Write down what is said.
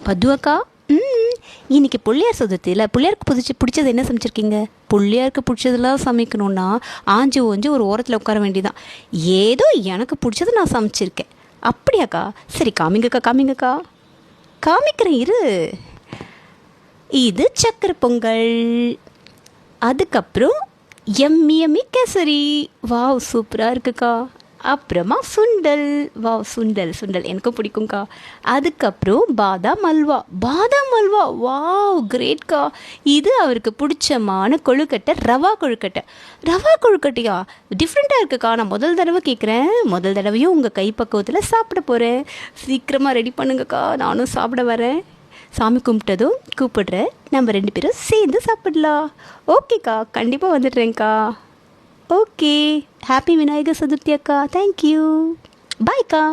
பத்துவாக்கா. ம் இன்னைக்கு பிள்ளையார் சதுர்த்தியில் பிள்ளையாருக்கு பிடிச்சது என்ன சமைச்சிருக்கீங்க? பிள்ளையாருக்கு பிடிச்சதெல்லாம் சமைக்கணுன்னா ஆஞ்சு ஓஞ்சு ஒரு ஓரத்தில் உட்கார வேண்டியதான். ஏதோ எனக்கு பிடிச்சது நான் சமைச்சிருக்கேன். அப்படியாக்கா? சரி காமிங்கக்கா காமிங்கக்கா. காமிக்கிறேன் இரு. இது சக்கரை பொங்கல். அதுக்கப்புறம் எம்மி எம்மி கேசரி. வாவ் சூப்பராக இருக்குக்கா. அப்புறமா சுண்டல். வாவ் சுண்டல் சுண்டல் எனக்கும் பிடிக்கும்க்கா. அதுக்கப்புறம் பாதாம் அல்வா. பாதாம் அல்வா வாவ் கிரேட்க்கா. இது அவருக்கு பிடிச்சமான கொழுக்கட்டை, ரவா கொழுக்கட்டை. ரவா கொழுக்கட்டையா? டிஃப்ரெண்ட்டாக இருக்குக்கா. நான் முதல் தடவை கேட்குறேன். முதல் தடவையும் உங்கள் கைப்பக்குவத்தில் சாப்பிட போகிறேன். சீக்கிரமாக ரெடி பண்ணுங்கக்கா, நானும் சாப்பிட வரேன். சாமி கும்பிட்டதும் கூப்பிடுறேன், நம்ம 2 பேரும் சேர்ந்து சாப்பிடலாம். ஓகேக்கா, கண்டிப்பாக வந்துடுறேங்க்கா. ஓகே, ஹாப்பி விநாயகர் சதுர்த்தி அக்கா. தேங்க்யூ. பாய்க்கா.